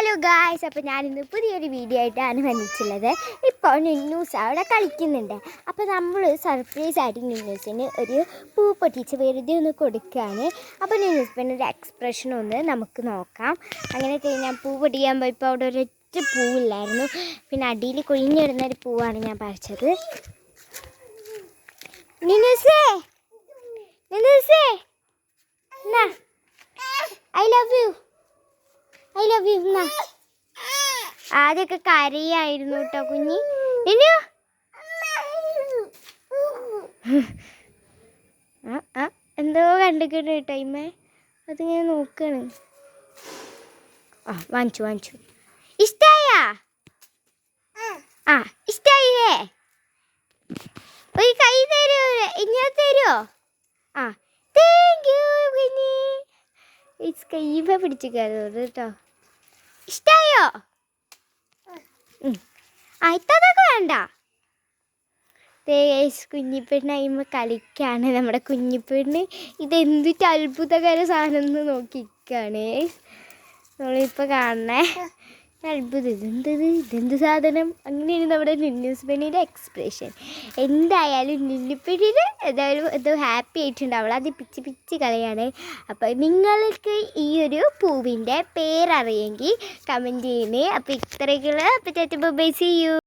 Hello guys, അപ്പോൾ ഞാനിന്ന് പുതിയൊരു വീഡിയോ ആയിട്ടാണ് വന്നിട്ടുള്ളത്. ഇപ്പോൾ നിന്നൂസ് അവിടെ കളിക്കുന്നുണ്ട്. അപ്പോൾ നമ്മൾ സർപ്രൈസ് ആയിട്ട് നിന്നൂസിന് ഒരു പൂ പൊട്ടിച്ച് വെറുതെ ഒന്ന് കൊടുക്കുകയാണ്. അപ്പോൾ നിന്നൂസ് പിന്നെ ഒരു എക്സ്പ്രഷൻ ഒന്ന് നമുക്ക് നോക്കാം. അങ്ങനെ ഞാൻ പൂ പൊട്ടിക്കാൻ പോയപ്പോൾ അവിടെ ഒരൊറ്റ പൂവില്ലായിരുന്നു. പിന്നെ അടിയിൽ കൊഴിഞ്ഞിടുന്നൊരു പൂവാണ് ഞാൻ പറിച്ചത്. നിന്നൂസേ നിന്നൂസേ എന്നാ ഐ ലവ് യു എന്നാ. ആദ്യമൊക്കെ കരയായിരുന്നു കേട്ടോ കുഞ്ഞി. എന്തോ കണ്ടിട്ടുണ്ട് കേട്ടോ ഇമ്മ. അതിങ്ങനെ നോക്കാണ്. വാങ്ങിച്ചു ഇഷ്ടായാ? ഇഷ്ടായില്ലേ? ഒരു കൈ തരുമോ? ഇങ്ങനെ തരുമോ? താങ്ക് യു കുഞ്ഞി. കയ്യുമ്പ പിടിച്ച് കയറുന്നത് കേട്ടോ. ഇഷ്ടായോ? ഇതൊക്കെ വേണ്ട. കുഞ്ഞിപ്പെണ്ണ് അയിമ കളിക്കാണ് നമ്മുടെ കുഞ്ഞിപ്പെണ്ണ്. ഇതെന്തിട്ട് അത്ഭുതകര സാധനം എന്ന് നോക്കിക്കാണ് നമ്മളിപ്പോൾ കാണണേ. അത്ഭുതം ഇതെന്ത് സാധനം? അങ്ങനെയാണ് നമ്മുടെ നിന്നൂസ് പെണ്ണിൻ്റെ എക്സ്പ്രഷൻ. എന്തായാലും നിന്നുപ്പെണ്ണിന് എന്തായാലും എന്തോ ഹാപ്പി ആയിട്ടുണ്ട്. അവളത് പിച്ച് കളിയാണ്. അപ്പോൾ നിങ്ങൾക്ക് ഈ ഒരു പൂവിൻ്റെ പേരറിയെങ്കിൽ കമൻറ്റ് ചെയ്യണേ. അപ്പോൾ ഇത്രയൊക്കെയുള്ള അപ്പോൾ ബൈ, സീ യു.